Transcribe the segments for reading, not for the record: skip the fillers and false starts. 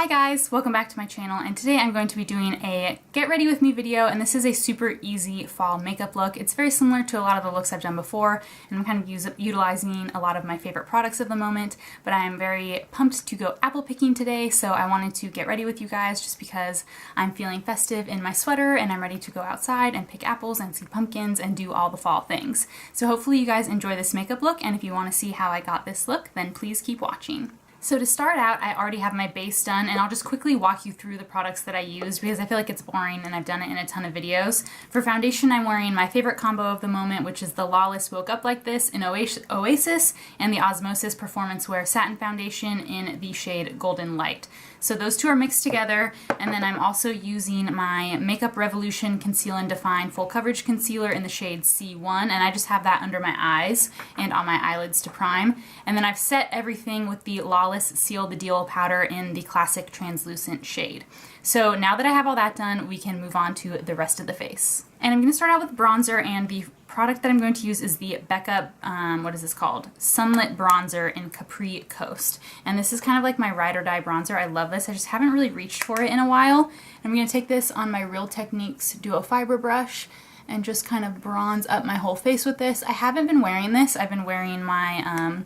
Hi guys, welcome back to my channel, and today I'm going to be doing a get ready with me video, and this is a super easy fall makeup look. It's very similar to a lot of the looks I've done before, and I'm kind of utilizing a lot of my favorite products of the moment, but I am very pumped to go apple picking today, so I wanted to get ready with you guys just because I'm feeling festive in my sweater and I'm ready to go outside and pick apples and see pumpkins and do all the fall things. So hopefully you guys enjoy this makeup look, and if you want to see how I got this look, then please keep watching. So to start out, I already have my base done, and I'll just quickly walk you through the products that I used because I feel like it's boring and I've done it in a ton of videos. For foundation, I'm wearing my favorite combo of the moment, which is the Lawless Woke Up Like This in Oasis and the Osmosis Performance Wear Satin Foundation in the shade Golden Light. So those two are mixed together, and then I'm also using my Makeup Revolution Conceal and Define Full Coverage Concealer in the shade C1, and I just have that under my eyes and on my eyelids to prime. And then I've set everything with the Lawless Seal the Deal powder in the classic translucent shade. So now that I have all that done, we can move on to the rest of the face. And I'm going to start out with bronzer, and the product that I'm going to use is the Becca, what is this called? Sunlit Bronzer in Capri Coast. And this is kind of like my ride or die bronzer. I love this. I just haven't really reached for it in a while. I'm going to take this on my Real Techniques Duo Fiber brush and just kind of bronze up my whole face with this. I haven't been wearing this. I've been wearing my,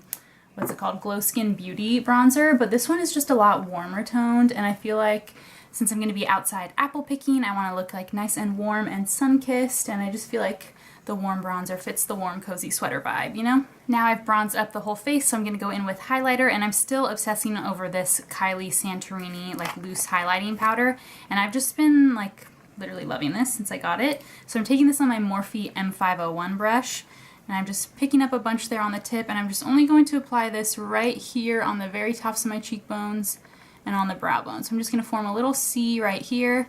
what's it called? Glow Skin Beauty bronzer, but this one is just a lot warmer toned, and I feel like since I'm going to be outside apple picking, I want to look like nice and warm and sun-kissed, and I just feel like the warm bronzer fits the warm, cozy sweater vibe, you know? Now I've bronzed up the whole face, so I'm going to go in with highlighter, and I'm still obsessing over this Kylie Santorini, like, loose highlighting powder, and I've just been, like, literally loving this since I got it. So I'm taking this on my Morphe M501 brush, and I'm just picking up a bunch there on the tip, and I'm just only going to apply this right here on the very tops of my cheekbones and on the brow bone. So I'm just going to form a little C right here,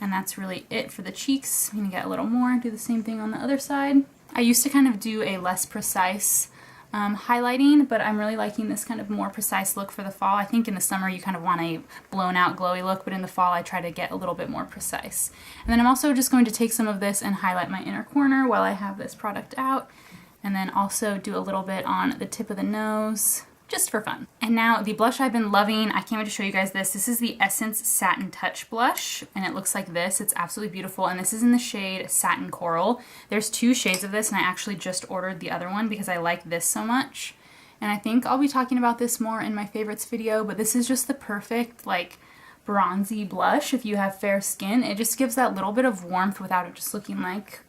and that's really it for the cheeks. I'm going to get a little more, do the same thing on the other side. I used to kind of do a less precise highlighting, but I'm really liking this kind of more precise look for the fall. I think in the summer you kind of want a blown out glowy look, but in the fall I try to get a little bit more precise. And then I'm also just going to take some of this and highlight my inner corner while I have this product out, and then also do a little bit on the tip of the nose, just for fun. And now the blush I've been loving, I can't wait to show you guys this. This is the Essence Satin Touch blush, and it looks like this. It's absolutely beautiful, and this is in the shade Satin Coral. There's two shades of this, and I actually just ordered the other one because I like this so much. And I think I'll be talking about this more in my favorites video, but this is just the perfect, like, bronzy blush if you have fair skin. It just gives that little bit of warmth without it just looking like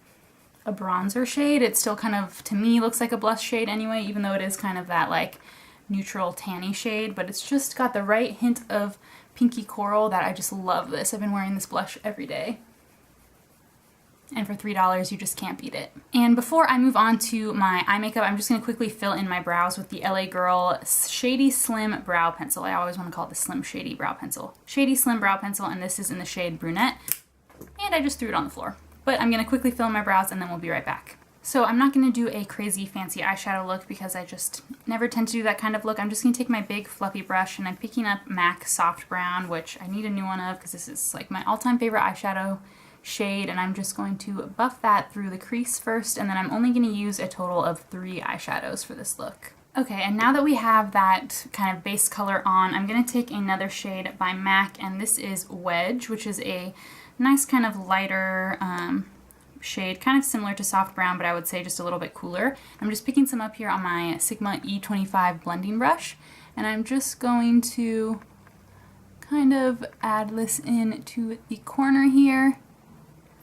a bronzer shade. It still kind of, to me, looks like a blush shade anyway, even though it is kind of that, like, neutral tanny shade, but it's just got the right hint of pinky coral that I just love this. I've been wearing this blush every day, and for $3 you just can't beat it. And before I move on to my eye makeup, I'm just going to quickly fill in my brows with the LA Girl Shady Slim Brow Pencil. I always want to call it the Slim Shady Brow Pencil. Shady Slim Brow Pencil, and this is in the shade Brunette, and I just threw it on the floor. But I'm going to quickly fill in my brows and then we'll be right back. So I'm not going to do a crazy fancy eyeshadow look because I just never tend to do that kind of look. I'm just going to take my big fluffy brush, and I'm picking up MAC Soft Brown, which I need a new one of because this is like my all-time favorite eyeshadow shade, and I'm just going to buff that through the crease first, and then I'm only going to use a total of 3 eyeshadows for this look. Okay, and now that we have that kind of base color on, I'm going to take another shade by MAC, and this is Wedge, which is a nice kind of lighter shade, kind of similar to Soft Brown, but I would say just a little bit cooler. I'm just picking some up here on my Sigma E25 blending brush, and I'm just going to kind of add this in to the corner here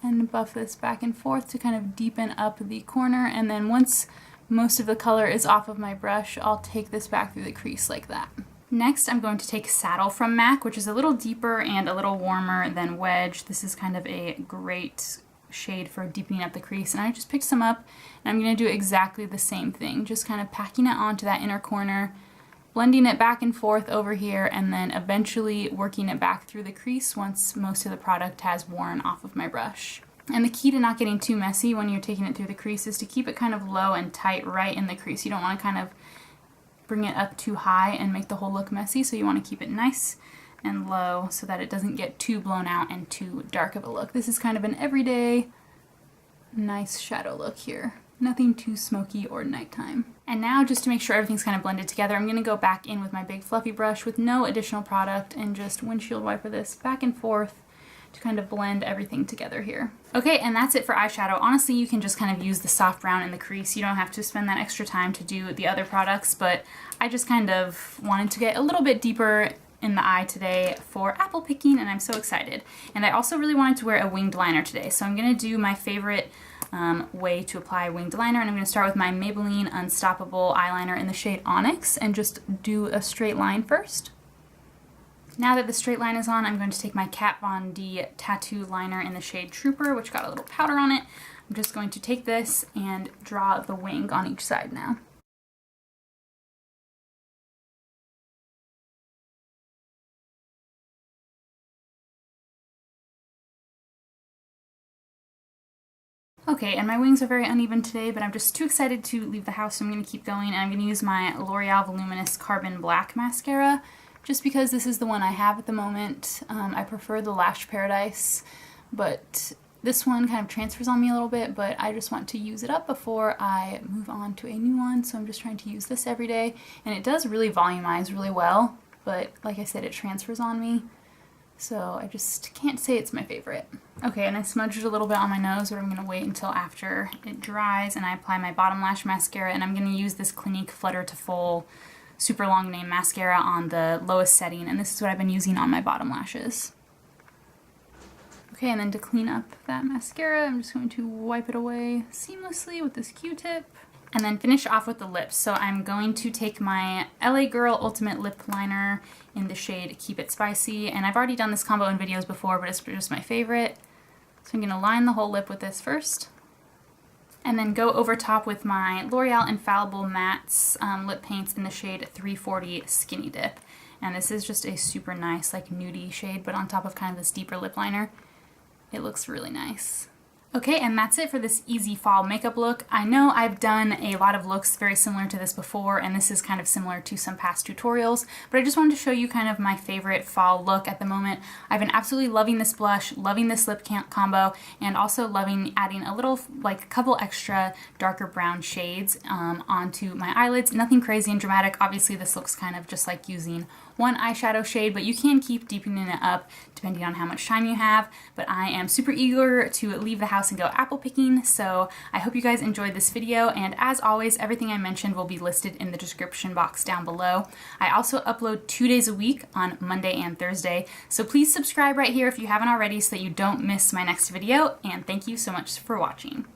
and buff this back and forth to kind of deepen up the corner, and then once most of the color is off of my brush, I'll take this back through the crease like that. Next, I'm going to take Saddle from MAC, which is a little deeper and a little warmer than Wedge. This is kind of a great shade for deepening up the crease, and I just picked some up, and I'm going to do exactly the same thing, just kind of packing it onto that inner corner, blending it back and forth over here, and then eventually working it back through the crease once most of the product has worn off of my brush. And the key to not getting too messy when you're taking it through the crease is to keep it kind of low and tight right in the crease. You don't want to kind of bring it up too high and make the whole look messy, so you want to keep it nice and low so that it doesn't get too blown out and too dark of a look. This is kind of an everyday nice shadow look here. nothing too smoky or nighttime. And now, just to make sure everything's kind of blended together, I'm gonna go back in with my big fluffy brush with no additional product and just windshield wiper this back and forth to kind of blend everything together here. Okay, and that's it for eyeshadow. Honestly, you can just kind of use the soft brown in the crease. You don't have to spend that extra time to do the other products, but I just kind of wanted to get a little bit deeper in the eye today for apple picking, and I'm so excited. And I also really wanted to wear a winged liner today, so I'm gonna do my favorite way to apply winged liner, and I'm gonna start with my Maybelline Unstoppable eyeliner in the shade Onyx and just do a straight line first. Now that the straight line is on, I'm going to take my Kat Von D tattoo liner in the shade Trooper, which got a little powder on it. I'm just going to take this and draw the wing on each side now. Okay, and my wings are very uneven today, but I'm just too excited to leave the house, so I'm going to keep going, and I'm going to use my L'Oreal Voluminous Carbon Black Mascara, just because this is the one I have at the moment. I prefer the Lash Paradise, but this one kind of transfers on me a little bit, but I just want to use it up before I move on to a new one, so I'm just trying to use this every day, and it does really volumize really well, but like I said, it transfers on me, so I just can't say it's my favorite. Okay, and I smudged it a little bit on my nose, but I'm going to wait until after it dries, and I apply my bottom lash mascara, and I'm going to use this Clinique Flutter-to-full super long name mascara on the lowest setting, and this is what I've been using on my bottom lashes. Okay, and then to clean up that mascara, I'm just going to wipe it away seamlessly with this Q-tip, and then finish off with the lips. So I'm going to take my LA Girl Ultimate Lip Liner in the shade Keep It Spicy, and I've already done this combo in videos before, but it's just my favorite. So I'm going to line the whole lip with this first, and then go over top with my L'Oreal Infallible Mattes lip paints in the shade 340 Skinny Dip. And this is just a super nice, like, nudie shade, but on top of kind of this deeper lip liner. It looks really nice. Okay, and that's it for this easy fall makeup look. I know I've done a lot of looks very similar to this before, and this is kind of similar to some past tutorials, but I just wanted to show you kind of my favorite fall look at the moment. I've been absolutely loving this blush, loving this lip combo, and also loving adding a little, like a couple extra darker brown shades onto my eyelids. Nothing crazy and dramatic. Obviously this looks kind of just like using one eyeshadow shade, but you can keep deepening it up depending on how much time you have. But I am super eager to leave the house and go apple picking, so I hope you guys enjoyed this video, and as always, everything I mentioned will be listed in the description box down below. I also upload 2 days a week on Monday and Thursday, so please subscribe right here if you haven't already so that you don't miss my next video, and thank you so much for watching.